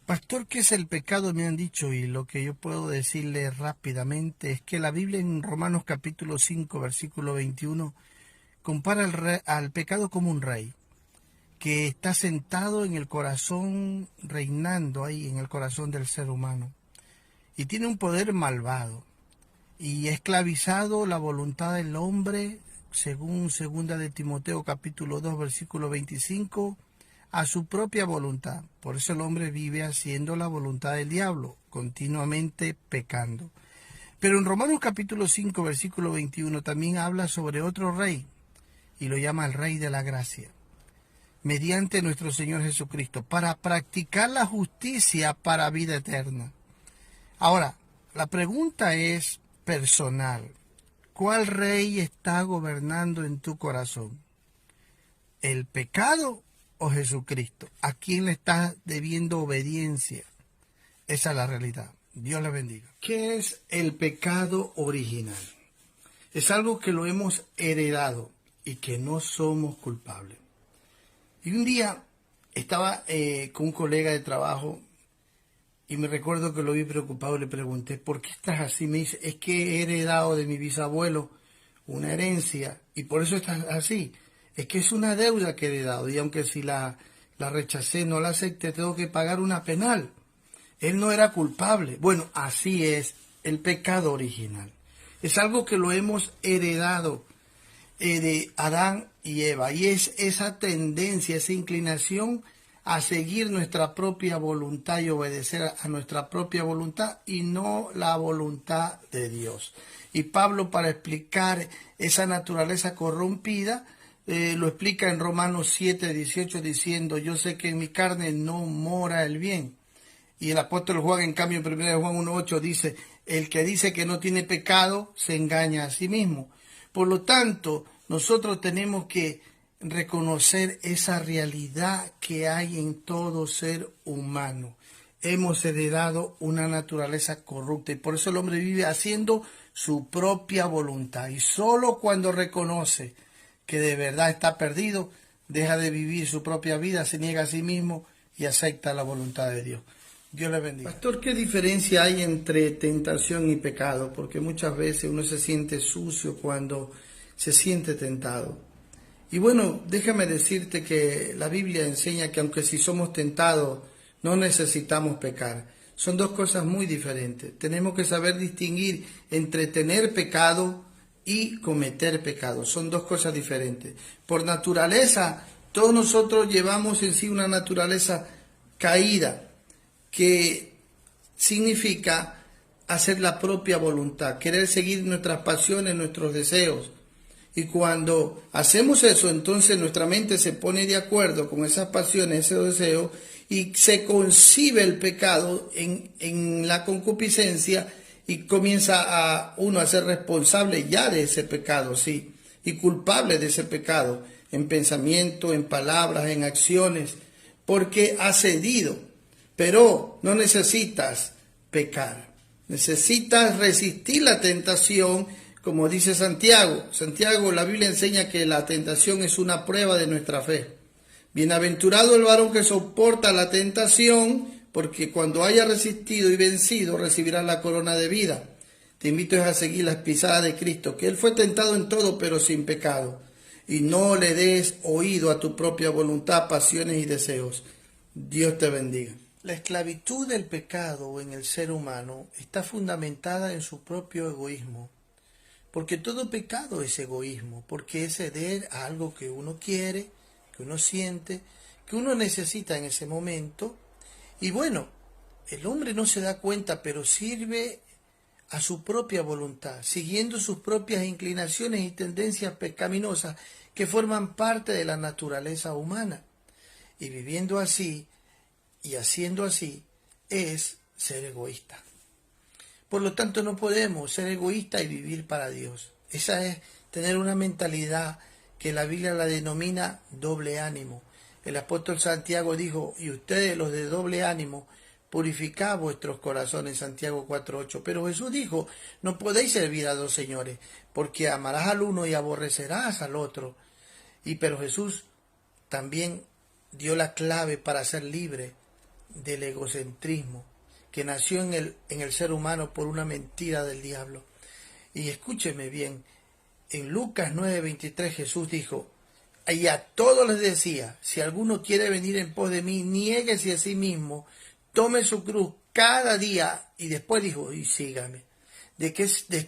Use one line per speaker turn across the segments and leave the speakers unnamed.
Pastor, ¿qué es el pecado? Me han dicho, y lo que yo puedo decirle rápidamente es que la Biblia en Romanos capítulo 5, versículo 21, compara al pecado como un rey que está sentado en el corazón, reinando ahí en el corazón del ser humano, y tiene un poder malvado, y ha esclavizado la voluntad del hombre, según segunda de Timoteo capítulo 2, versículo 25, a su propia voluntad. Por eso el hombre vive haciendo la voluntad del diablo, continuamente pecando. Pero en Romanos capítulo 5, versículo 21 también habla sobre otro rey, y lo llama el Rey de la Gracia, mediante nuestro Señor Jesucristo, para practicar la justicia para vida eterna. Ahora, la pregunta es personal. ¿Cuál rey está gobernando en tu corazón? ¿El pecado o Jesucristo? ¿A quién le estás debiendo obediencia? Esa es la realidad. Dios le bendiga. ¿Qué es el pecado original? Es algo que lo hemos heredado y que no somos culpables. Y un día estaba con un colega de trabajo y me recuerdo que lo vi preocupado y le pregunté, ¿por qué estás así? Me dice, es que he heredado de mi bisabuelo una herencia y por eso estás así. Es que es una deuda que he heredado y aunque si la rechacé, no la acepté, tengo que pagar una penal. Él no era culpable. Bueno, así es el pecado original. Es algo que lo hemos heredado de Adán y Eva. Y es esa tendencia, esa inclinación a seguir nuestra propia voluntad y obedecer a nuestra propia voluntad y no la voluntad de Dios. Y Pablo, para explicar esa naturaleza corrompida, lo explica en Romanos 7:18 diciendo, yo sé que en mi carne no mora el bien. Y el apóstol Juan, en cambio, en 1 Juan 1:8 dice, el que dice que no tiene pecado se engaña a sí mismo. Por lo tanto, nosotros tenemos que reconocer esa realidad que hay en todo ser humano. Hemos heredado una naturaleza corrupta y por eso el hombre vive haciendo su propia voluntad. Y solo cuando reconoce que de verdad está perdido, deja de vivir su propia vida, se niega a sí mismo y acepta la voluntad de Dios. Dios le bendiga. Pastor, ¿qué diferencia hay entre tentación y pecado? Porque muchas veces uno se siente sucio cuando se siente tentado. Y bueno, déjame decirte que la Biblia enseña que aunque si somos tentados, no necesitamos pecar. Son dos cosas muy diferentes. Tenemos que saber distinguir entre tener pecado y cometer pecado. Son dos cosas diferentes. Por naturaleza, todos nosotros llevamos en sí una naturaleza caída, que significa hacer la propia voluntad, querer seguir nuestras pasiones, nuestros deseos. Y cuando hacemos eso, entonces nuestra mente se pone de acuerdo con esas pasiones, esos deseos, y se concibe el pecado en la concupiscencia y comienza uno a ser responsable ya de ese pecado, sí, y culpable de ese pecado, en pensamiento, en palabras, en acciones, porque ha cedido. Pero no necesitas pecar, necesitas resistir la tentación, como dice Santiago. Santiago, la Biblia enseña que la tentación es una prueba de nuestra fe. Bienaventurado el varón que soporta la tentación, porque cuando haya resistido y vencido recibirá la corona de vida. Te invito a seguir las pisadas de Cristo, que Él fue tentado en todo, pero sin pecado. Y no le des oído a tu propia voluntad, pasiones y deseos. Dios te bendiga. La esclavitud del pecado en el ser humano está fundamentada en su propio egoísmo, porque todo pecado es egoísmo, porque es ceder a algo que uno quiere, que uno siente, que uno necesita en ese momento. Y bueno, el hombre no se da cuenta, pero sirve a su propia voluntad, siguiendo sus propias inclinaciones y tendencias pecaminosas que forman parte de la naturaleza humana. Y viviendo así, y haciendo así es ser egoísta. Por lo tanto, no podemos ser egoístas y vivir para Dios. Esa es tener una mentalidad que la Biblia la denomina doble ánimo. El apóstol Santiago dijo, y ustedes los de doble ánimo, purificad vuestros corazones, Santiago 4:8. Pero Jesús dijo, no podéis servir a dos señores, porque amarás al uno y aborrecerás al otro. Pero Jesús también dio la clave para ser libre del egocentrismo que nació en el ser humano por una mentira del diablo. Y escúcheme bien, en Lucas 9:23 Jesús dijo, y a todos les decía, si alguno quiere venir en pos de mí, niéguese a sí mismo, tome su cruz cada día, y después dijo, y sígame. ¿De qué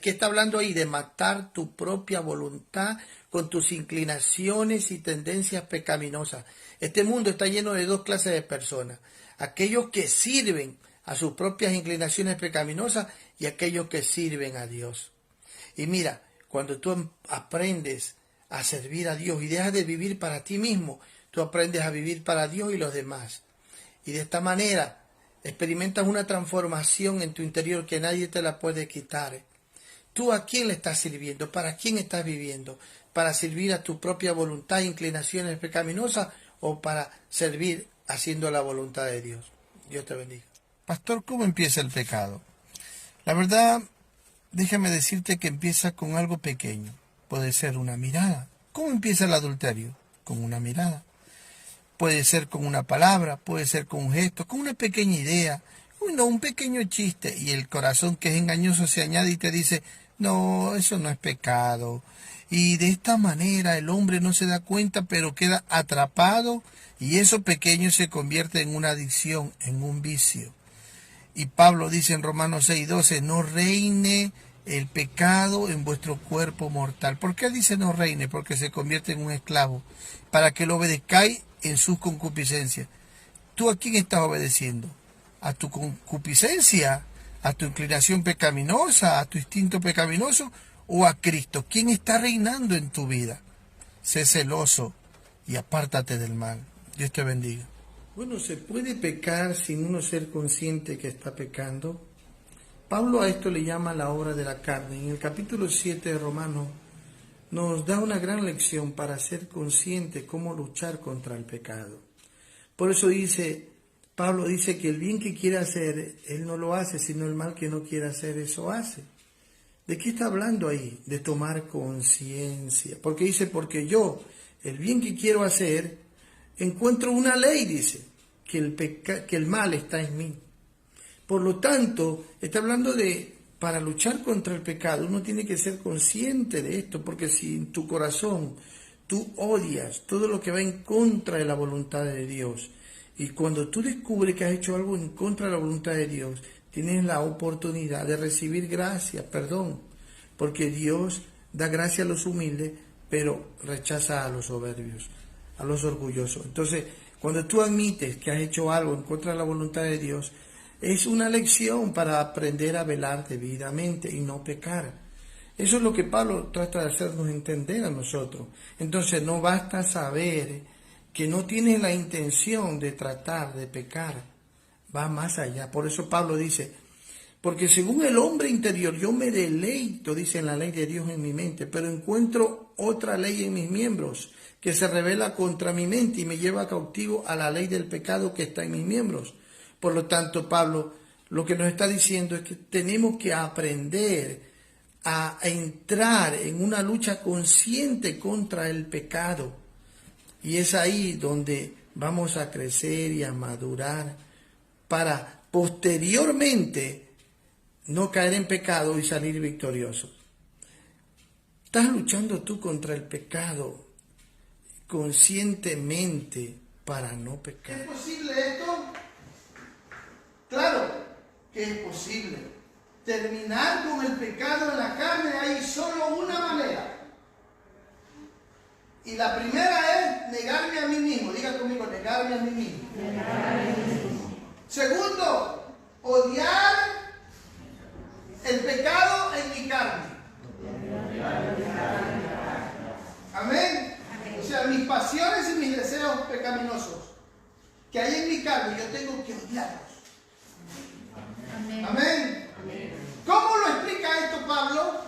está hablando ahí? De matar tu propia voluntad con tus inclinaciones y tendencias pecaminosas. Este mundo está lleno de dos clases de personas, aquellos que sirven a sus propias inclinaciones pecaminosas y aquellos que sirven a Dios. Y mira, cuando tú aprendes a servir a Dios y dejas de vivir para ti mismo, tú aprendes a vivir para Dios y los demás. Y de esta manera experimentas una transformación en tu interior que nadie te la puede quitar. ¿Tú a quién le estás sirviendo? ¿Para quién estás viviendo? ¿Para servir a tu propia voluntad e inclinaciones pecaminosas o para servir haciendo la voluntad de Dios? Dios te bendiga. Pastor, ¿cómo empieza el pecado? La verdad, déjame decirte que empieza con algo pequeño. Puede ser una mirada. ¿Cómo empieza el adulterio? Con una mirada. Puede ser con una palabra, puede ser con un gesto, con una pequeña idea, un pequeño chiste, y el corazón que es engañoso se añade y te dice, no, eso no es pecado. Y de esta manera el hombre no se da cuenta, pero queda atrapado, y eso pequeño se convierte en una adicción, en un vicio. Y Pablo dice en Romanos 6:12, no reine el pecado en vuestro cuerpo mortal. ¿Por qué dice no reine? Porque se convierte en un esclavo, para que lo obedezcáis en sus concupiscencias. ¿Tú a quién estás obedeciendo? ¿A tu concupiscencia? ¿A tu inclinación pecaminosa? ¿A tu instinto pecaminoso? ¿O a Cristo? ¿Quién está reinando en tu vida? Sé celoso y apártate del mal. Dios te bendiga. Bueno, ¿se puede pecar sin uno ser consciente que está pecando? Pablo a esto le llama la obra de la carne. En el capítulo 7 de Romanos nos da una gran lección para ser consciente cómo luchar contra el pecado. Por eso Pablo dice que el bien que quiere hacer, él no lo hace, sino el mal que no quiere hacer, eso hace. ¿De qué está hablando ahí? De tomar conciencia. Porque dice, porque yo, el bien que quiero hacer, encuentro una ley, dice, que el mal está en mí. Por lo tanto, está hablando de, para luchar contra el pecado, uno tiene que ser consciente de esto, porque si en tu corazón tú odias todo lo que va en contra de la voluntad de Dios, y cuando tú descubres que has hecho algo en contra de la voluntad de Dios, tienes la oportunidad de recibir gracia, perdón, porque Dios da gracia a los humildes, pero rechaza a los soberbios, a los orgullosos. Entonces, cuando tú admites que has hecho algo en contra de la voluntad de Dios, es una lección para aprender a velar debidamente y no pecar. Eso es lo que Pablo trata de hacernos entender a nosotros. Entonces no basta saber que no tienes la intención de tratar de pecar. Va más allá. Por eso Pablo dice, porque según el hombre interior yo me deleito, dice, en la ley de Dios en mi mente, pero encuentro otra ley en mis miembros que se revela contra mi mente y me lleva cautivo a la ley del pecado que está en mis miembros. Por lo tanto, Pablo lo que nos está diciendo es que tenemos que aprender a entrar en una lucha consciente contra el pecado. Y es ahí donde vamos a crecer y a madurar para posteriormente no caer en pecado y salir victoriosos. ¿Estás luchando tú contra el pecado conscientemente para no pecar? ¿Es posible esto? Claro que es posible. Terminar con el pecado en la carne hay solo una manera. Y la primera es negarme a mí mismo. Diga conmigo, negarme a mí mismo. Segundo, odiar el pecado en mi carne. Amén. O sea, mis pasiones y mis deseos pecaminosos que hay en mi carne, yo tengo que odiarlos. Amén. ¿Cómo lo explica esto Pablo?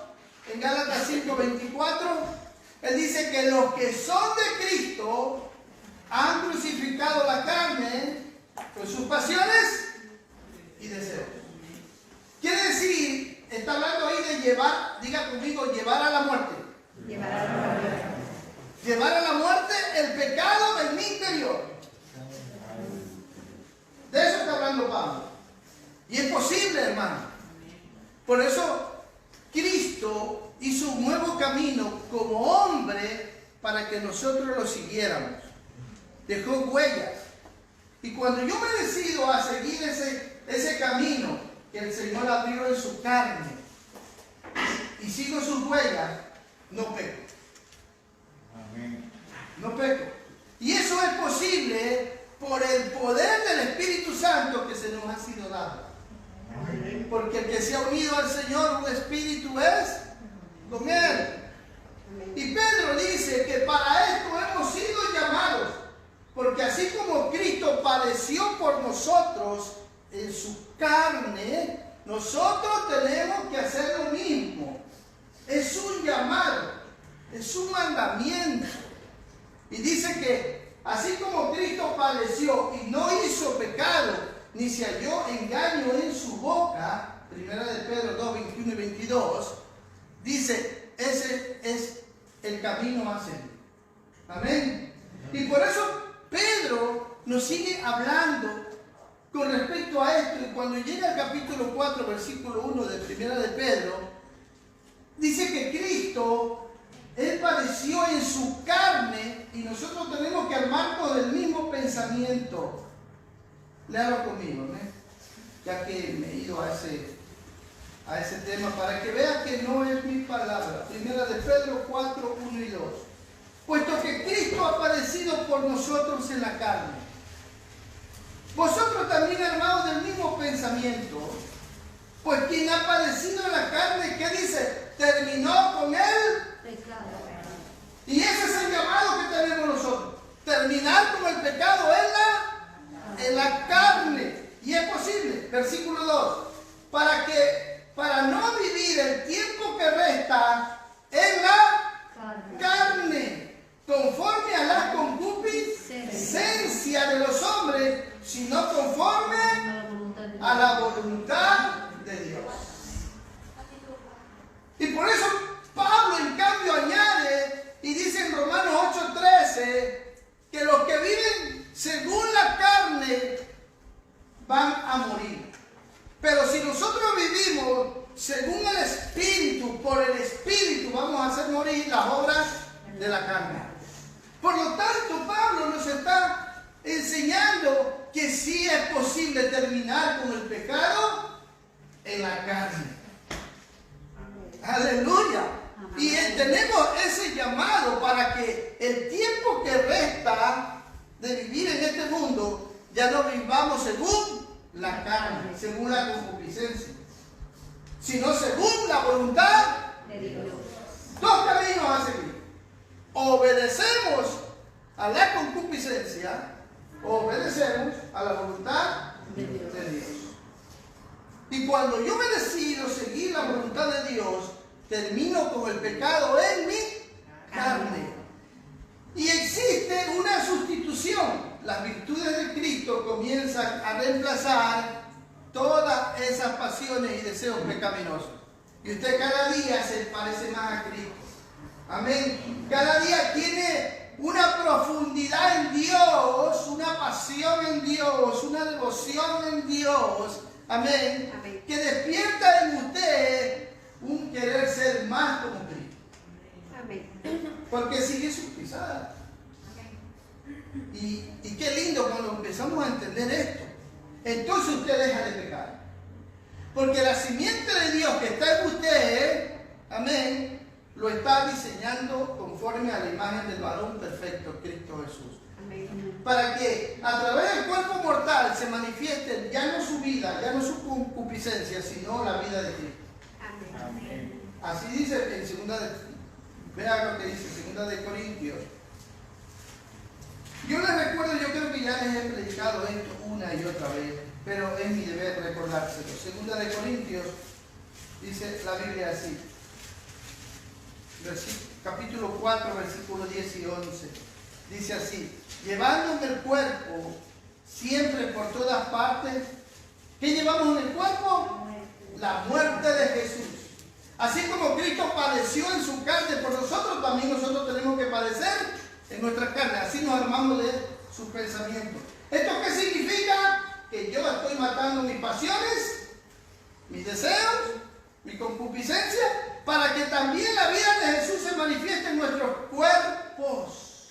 En Gálatas 5:24, él dice que los que son de Cristo han crucificado la carne con sus pasiones y deseos. Quiere decir, está hablando ahí de llevar, diga conmigo, llevar a la muerte. Llevar a la muerte. Llevar a la muerte el pecado en mi interior. De eso está hablando Pablo. Y es posible, hermano. Por eso Cristo hizo un nuevo camino como hombre para que nosotros lo siguiéramos. Dejó huellas. Y cuando yo me decido a seguir ese camino que el Señor abrió en su carne y sigo sus huellas, no peco.
Amén.
No peco. Y eso es posible por el poder del Espíritu Santo que se nos ha sido dado.
Amén.
Porque el que se ha unido al Señor, un espíritu es con Él. Y Pedro dice que para esto hemos sido llamados. Porque así como Cristo padeció por nosotros en su carne, nosotros tenemos que hacer lo mismo. Es un llamado, es un mandamiento. Y dice que así como Cristo padeció y no hizo pecado, ni se halló engaño en su boca, primera de Pedro 2, 21 y 22, dice, ese es el camino a seguir. Amén. Y por eso Pedro nos sigue hablando con respecto a esto. Y cuando llega al capítulo 4, versículo 1 de primera de Pedro, dice que Cristo, Él padeció en su carne y nosotros tenemos que armarnos del mismo pensamiento. Léalo conmigo, ¿no? Ya que me he ido a ese tema, para que vean que no es mi palabra. Primera de Pedro 4, 1 y 2. Puesto que Cristo ha padecido por nosotros en la carne, vosotros también armados del mismo pensamiento, pues quien ha padecido en la carne, ¿qué dice? Terminó con él. Y ese es el llamado que tenemos nosotros. Terminar con el pecado en la carne. Y es posible. Versículo 2. Para no vivir el tiempo que resta en la carne, conforme a la concupiscencia de los hombres, sino conforme a la voluntad de Dios. Y por eso Pablo en cambio añade y dice en Romanos 8:13 que los que viven según la carne van a morir. Pero si nosotros vivimos según el Espíritu, por el Espíritu vamos a hacer morir las obras de la carne. Por lo tanto, Pablo nos está enseñando que sí es posible terminar con el pecado en la carne. Aleluya. Y tenemos ese llamado para que el tiempo que resta de vivir en este mundo ya no vivamos según la carne, según la concupiscencia, sino según la voluntad de Dios. Dos caminos a seguir. Obedecemos a la concupiscencia o obedecemos a la voluntad de Dios. Y cuando yo me decido seguir la voluntad de Dios, termino con el pecado en mi carne. Y existe una sustitución. Las virtudes de Cristo comienzan a reemplazar todas esas pasiones y deseos pecaminosos. Y usted cada día se parece más a Cristo. Amén. Cada día tiene una profundidad en Dios, una pasión en Dios, una devoción en Dios. Amén. Amén. Que despierta en usted un querer ser más como Cristo. Amén. Porque sigue sus pisadas. Y qué lindo cuando empezamos a entender esto. Entonces usted deja de pecar. Porque la simiente de Dios que está en usted, amén, lo está diseñando conforme a la imagen del varón perfecto, Cristo Jesús. Amén. Para que a través del cuerpo mortal se manifieste ya no su vida, ya no su concupiscencia, sino la vida de Cristo. Amén. Así dice en segunda de, vea lo que dice segunda de Corintios. Yo les recuerdo, yo creo que ya les he predicado esto una y otra vez, pero es mi deber recordárselo. Segunda de Corintios dice la Biblia así. Capítulo 4, versículos 10 y 11. Dice así: llevando en el cuerpo siempre por todas partes. ¿Qué llevamos en el cuerpo? La muerte de Jesús. Así como Cristo padeció en su carne por nosotros, también nosotros tenemos que padecer en nuestra carne. Así nos armamos de sus pensamientos. ¿Esto qué significa? que yo estoy matando mis pasiones, mis deseos, mi concupiscencia, para que también la vida de Jesús se manifieste en nuestros cuerpos.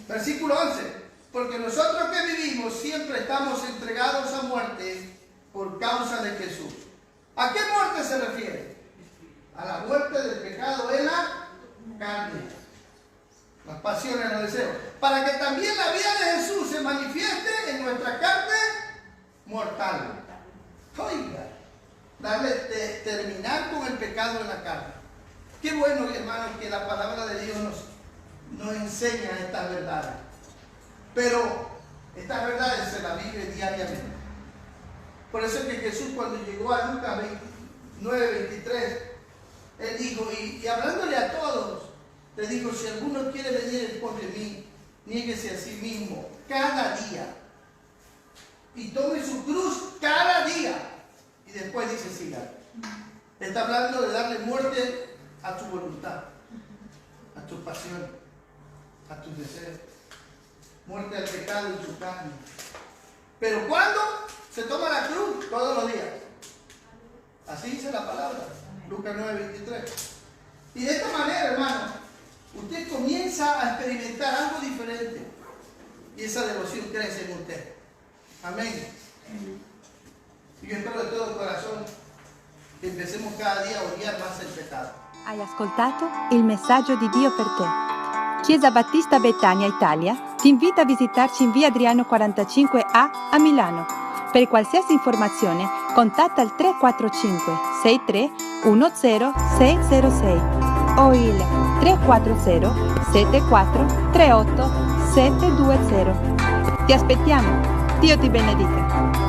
Versículo 11. Porque nosotros que vivimos siempre estamos entregados a muerte por causa de Jesús. ¿A qué muerte se refiere? A la muerte del pecado en la carne, las pasiones, los deseos, para que también la vida de Jesús se manifieste en nuestra carne mortal. Oiga, terminar con el pecado en la carne. Qué bueno, hermanos, que la palabra de Dios nos enseña estas verdades. Pero estas verdades se las vive diariamente. Por eso es que Jesús, cuando llegó a Lucas 9:23, Él dijo, y hablándole a todos, le dijo: si alguno quiere venir en pos de mí, niéguese a sí mismo cada día y tome su cruz cada día. Y después dice: siga. Está hablando de darle muerte a tu voluntad, a tu pasión, a tus deseos. Muerte al pecado en tu carne. Pero ¿cuándo? Se toma la cruz todos los días. Así dice la palabra. Lucas 9:23. Y de esta manera, hermano, usted comienza a experimentar algo diferente. Y esa devoción crece en usted. Amén. Y yo espero de todo corazón che empecemos cada día a odiar más el pecado.
Hai ascoltato il messaggio di Dio per te. Chiesa Battista Betania Italia ti invita a visitarci in via Adriano 45A a Milano. Per qualsiasi informazione contatta il 345 63 10 606 o il 340 74 38 720. Ti aspettiamo. Dio ti benedica.